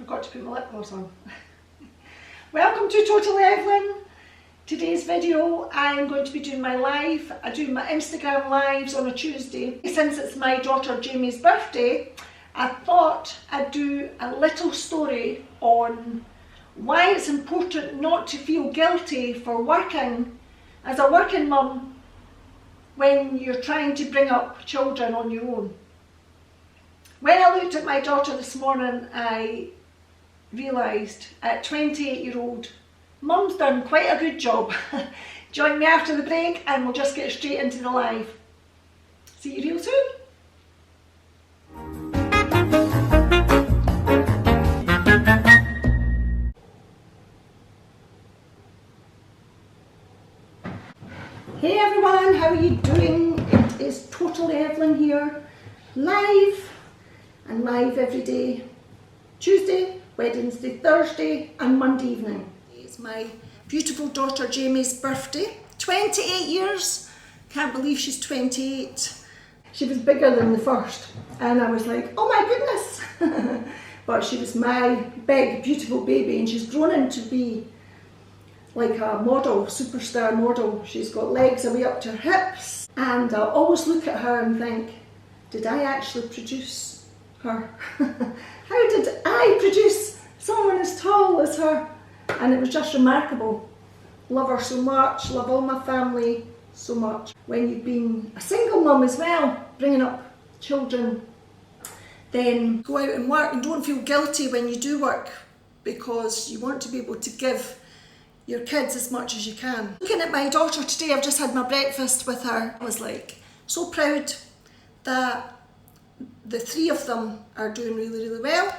forgot to put my lip gloss on. Welcome to Totally Evelyn. Today's video I'm going to be doing my live. I do my Instagram lives on a Tuesday. Since it's my daughter Jaimie's birthday, I thought I'd do a little story on why it's important not to feel guilty for working as a working mum when you're trying to bring up children on your own. When I looked at my daughter this morning, I realised at 28-year-old, mum's done quite a good job. Join me after the break and we'll just get straight into the live. See you real soon. Hey everyone, how are you doing? It is Totally Evelyn here, live and live every day, Tuesday, Wednesday, Thursday and Monday evening. It's my beautiful daughter Jaimie's birthday, 28 years, can't believe she's 28. She was bigger than the first and I was like, oh my goodness, but she was my big beautiful baby and she's grown into be like a model, superstar model. She's got legs away up to her hips and I always look at her and think, did I actually produce her? How did I produce someone as tall as her? And it was just remarkable. Love her so much, love all my family so much. When you've been a single mum as well, bringing up children, then go out and work and don't feel guilty when you do work because you want to be able to give your kids as much as you can. Looking at my daughter today, I've just had my breakfast with her. I was like so proud that the three of them are doing really, really well.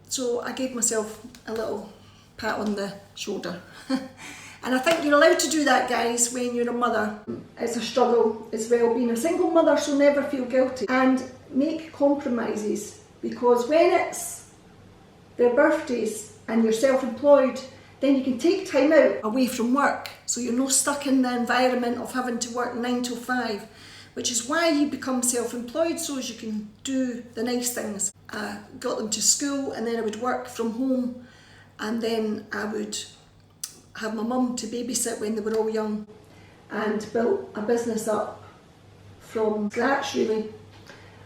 So I gave myself a little pat on the shoulder. And I think you're allowed to do that, guys, when you're a mother. It's a struggle as well being a single mother, so never feel guilty. And make compromises, because when it's their birthdays and you're self-employed, then you can take time out away from work, so you're not stuck in the environment of having to work 9 till 5, which is why you become self-employed, so as you can do the nice things. I got them to school and then I would work from home and then I would have my mum to babysit when they were all young and built a business up from scratch really.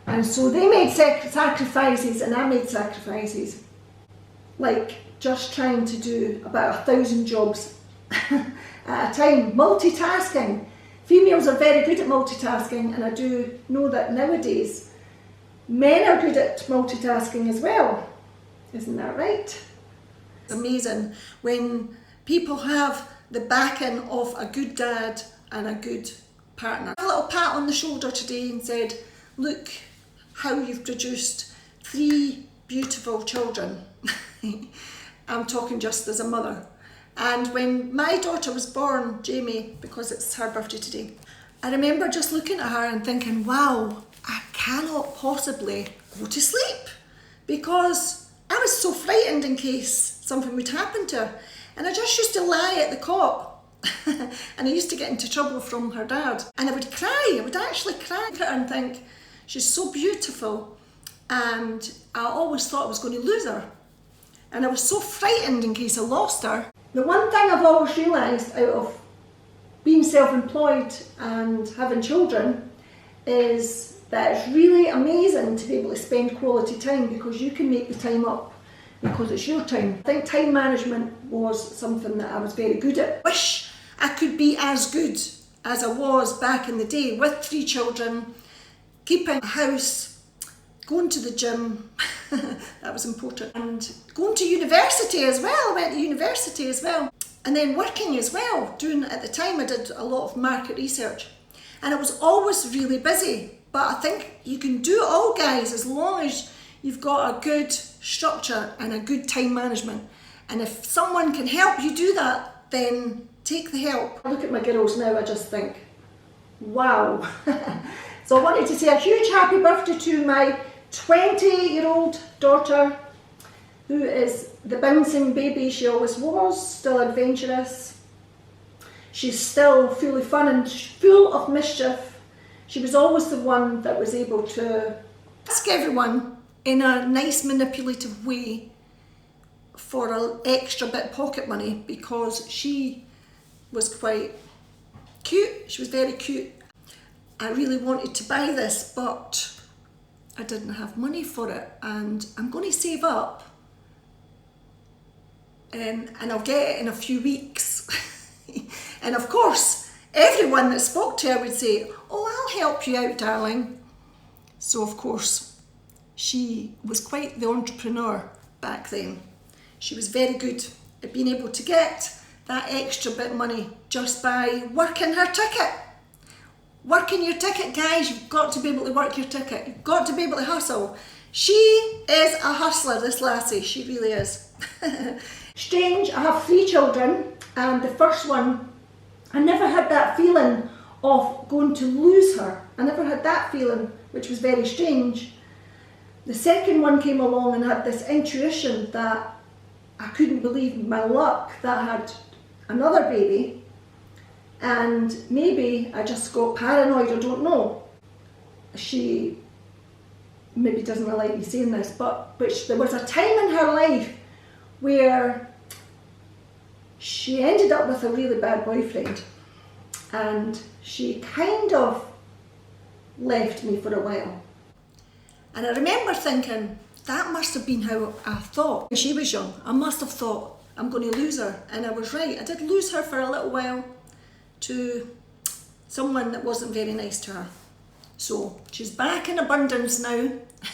And so they made sacrifices and I made sacrifices, like just trying to do about 1,000 jobs at a time, multitasking. Females are very good at multitasking, and I do know that nowadays men are good at multitasking as well. Isn't that right? It's amazing when people have the backing of a good dad and a good partner. A little pat on the shoulder today and said, look how you've produced 3 beautiful children. I'm talking just as a mother. And when my daughter was born, Jaimie, because it's her birthday today, I remember just looking at her and thinking, wow, I cannot possibly go to sleep because I was so frightened in case something would happen to her. And I just used to lie at the cot and I used to get into trouble from her dad. And I would cry, I would actually cry at her and think, she's so beautiful. And I always thought I was going to lose her. And I was so frightened in case I lost her. The one thing I've always realised out of being self-employed and having children is that it's really amazing to be able to spend quality time because you can make the time up because it's your time. I think time management was something that I was very good at. Wish I could be as good as I was back in the day with 3 children, keeping a house, going to the gym, that was important, and going to university as well. I went to university as well, and then working as well. At the time I did a lot of market research and I was always really busy, but I think you can do it all, guys, as long as you've got a good structure and a good time management. And if someone can help you do that, then take the help. I look at my girls now, I just think, wow. So I wanted to say a huge happy birthday to my 28-year-old daughter, who is the bouncing baby she always was, still adventurous. She's still fully fun and full of mischief. She was always the one that was able to ask everyone in a nice manipulative way for an extra bit of pocket money because she was quite cute. She was very cute. I really wanted to buy this, but I didn't have money for it, and I'm going to save up and I'll get it in a few weeks. And of course, everyone that spoke to her would say, "Oh, I'll help you out, darling." So of course, she was quite the entrepreneur back then. She was very good at being able to get that extra bit of money just by working her ticket. Working your ticket, guys. You've got to be able to work your ticket. You've got to be able to hustle. She is a hustler, this lassie. She really is. Strange, I have 3 children, and the first one, I never had that feeling of going to lose her. I never had that feeling, which was very strange. The second one came along and had this intuition that I couldn't believe my luck that I had another baby, and maybe I just got paranoid, I don't know. She maybe doesn't like me saying this, but there was a time in her life where she ended up with a really bad boyfriend, and she kind of left me for a while. And I remember thinking, that must have been how I thought when she was young. I must have thought, I'm going to lose her. And I was right. I did lose her for a little while to someone that wasn't very nice to her. So she's back in abundance now.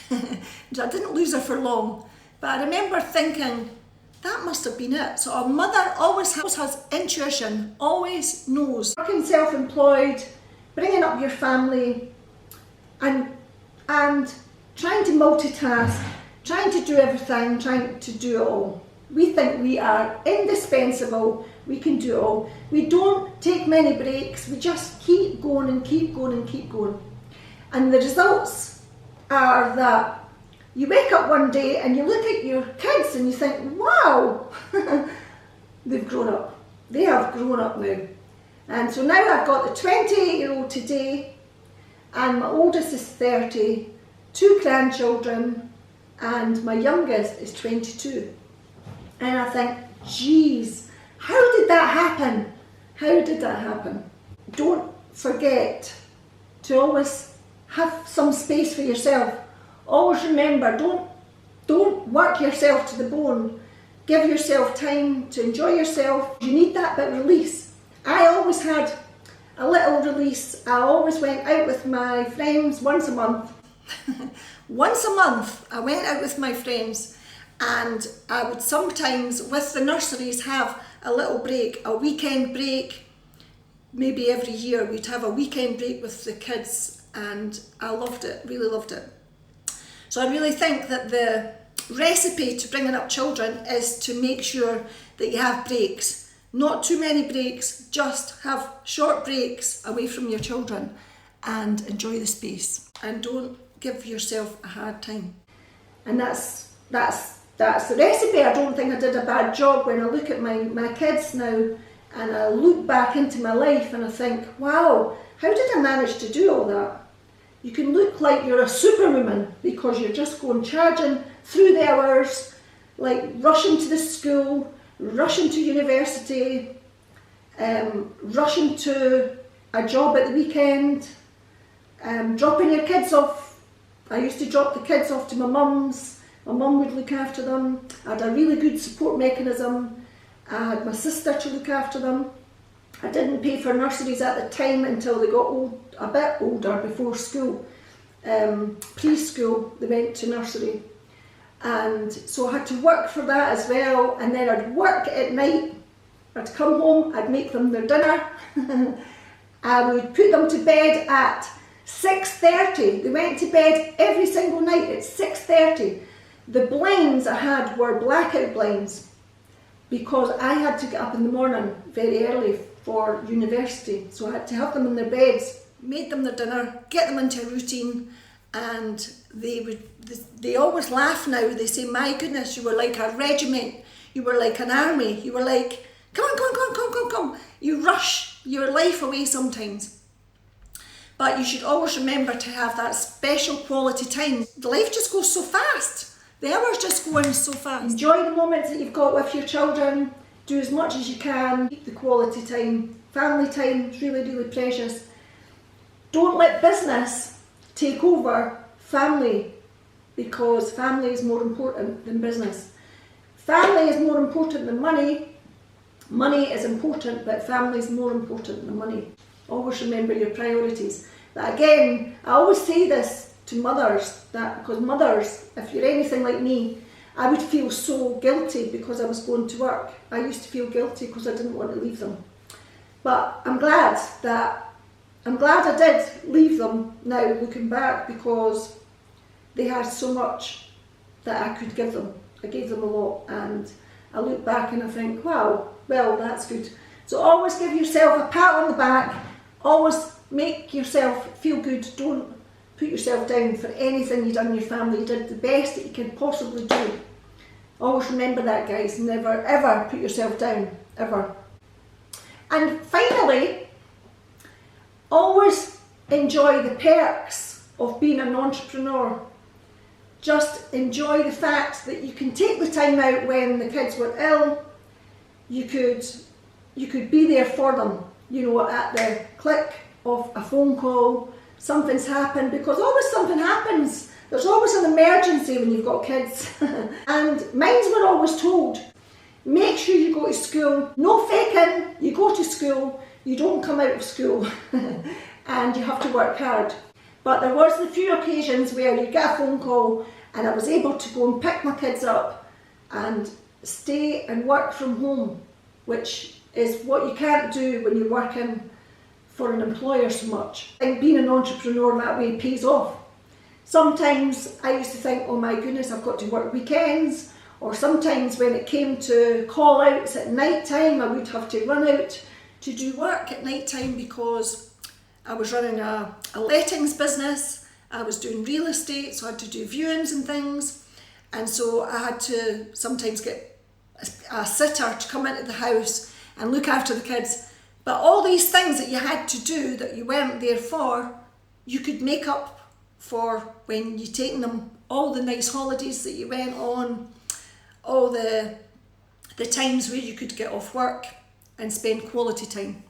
I didn't lose her for long. But I remember thinking, that must have been it. So a mother always has intuition, always knows. Working self-employed, bringing up your family, and trying to multitask, trying to do everything, trying to do it all. We think we are indispensable, we can do it all. We don't take many breaks, we just keep going and keep going and keep going. And the results are that you wake up one day and you look at your kids and you think, wow, they've grown up. They have grown up now. And so now I've got the 28-year-old today, and my oldest is 30, 2 grandchildren, and my youngest is 22. And I think, geez, how did that happen? How did that happen? Don't forget to always have some space for yourself. Always remember, don't work yourself to the bone. Give yourself time to enjoy yourself. You need that bit of release. I always had a little release. I always went out with my friends once a month. Once a month I went out with my friends, and I would sometimes with the nurseries have a little break, a weekend break. Maybe every year we'd have a weekend break with the kids, and I loved it, really loved it. So I really think that the recipe to bringing up children is to make sure that you have breaks. Not too many breaks, just have short breaks away from your children and enjoy the space. And don't give yourself a hard time. And that's the recipe. I don't think I did a bad job when I look at my kids now, and I look back into my life and I think, wow, how did I manage to do all that? You can look like you're a superwoman because you're just going charging through the hours, like rushing to the school, rushing to university, rushing to a job at the weekend, dropping your kids off. I used to drop the kids off to my mum's. My mum would look after them. I had a really good support mechanism. I had my sister to look after them. I didn't pay for nurseries at the time until they got a bit older, before school. Preschool, they went to nursery. And so I had to work for that as well. And then I'd work at night. I'd come home, I'd make them their dinner. I would put them to bed at 6:30. They went to bed every single night at 6:30. The blinds I had were blackout blinds because I had to get up in the morning very early for university. So I had to have them in their beds, made them their dinner, get them into a routine, and they always laugh now. They say, my goodness, you were like a regiment, you were like an army, you were like, come on. You rush your life away sometimes. But you should always remember to have that special quality time. The life just goes so fast. The hours just go in so fast. Enjoy the moments that you've got with your children. Do as much as you can. Keep the quality time. Family time is really, really precious. Don't let business take over family, because family is more important than business. Family is more important than money. Money is important, but family is more important than money. Always remember your priorities. But again, I always say this to mothers, that because mothers, if you're anything like me, I would feel so guilty because I was going to work. I used to feel guilty because I didn't want to leave them. But I'm glad I did leave them now, looking back, because they had so much that I could give them. I gave them a lot, and I look back and I think, wow, well, that's good. So always give yourself a pat on the back. Always make yourself feel good. Don't put yourself down for anything you've done in your family. You did the best that you can possibly do. Always remember that, guys. Never, ever put yourself down, ever. And finally, always enjoy the perks of being an entrepreneur. Just enjoy the fact that you can take the time out when the kids were ill. You could be there for them, you know, at the click of a phone call. Something's happened, because always something happens. There's always an emergency when you've got kids. And mines were always told, make sure you go to school. No faking, you go to school, you don't come out of school. And you have to work hard. But there was the few occasions where you get a phone call and I was able to go and pick my kids up and stay and work from home, which is what you can't do when you're working for an employer so much. I think being an entrepreneur that way pays off. Sometimes I used to think, oh my goodness, I've got to work weekends, or sometimes when it came to call outs at night time, I would have to run out to do work at night time because I was running a lettings business. I was doing real estate, so I had to do viewings and things, and so I had to sometimes get a sitter to come into the house and look after the kids. But all these things that you had to do that you weren't there for, you could make up for when you're taking them, all the nice holidays that you went on, all the times where you could get off work and spend quality time.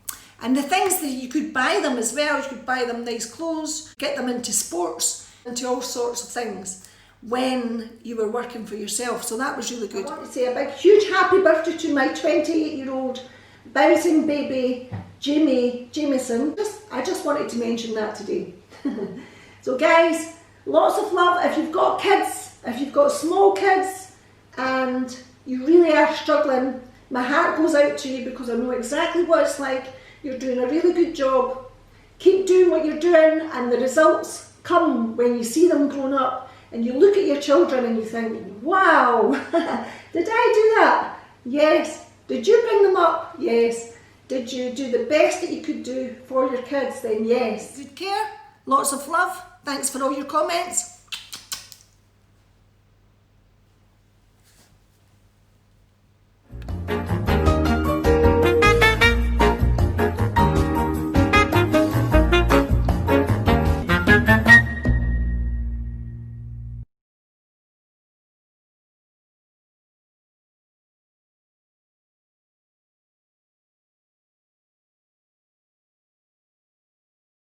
And the things that you could buy them as well, you could buy them nice clothes, get them into sports, into all sorts of things when you were working for yourself. So that was really good. I want to say a big, huge happy birthday to my 28-year-old bouncing baby, Jaimie. I just wanted to mention that today. So guys, lots of love. If you've got kids, if you've got small kids and you really are struggling, my heart goes out to you because I know exactly what it's like. You're doing a really good job. Keep doing what you're doing, and the results come when you see them grown up and you look at your children and you think, wow, did I do that? Yes. Did you bring them up? Yes. Did you do the best that you could do for your kids? Then yes. Good care, lots of love. Thanks for all your comments.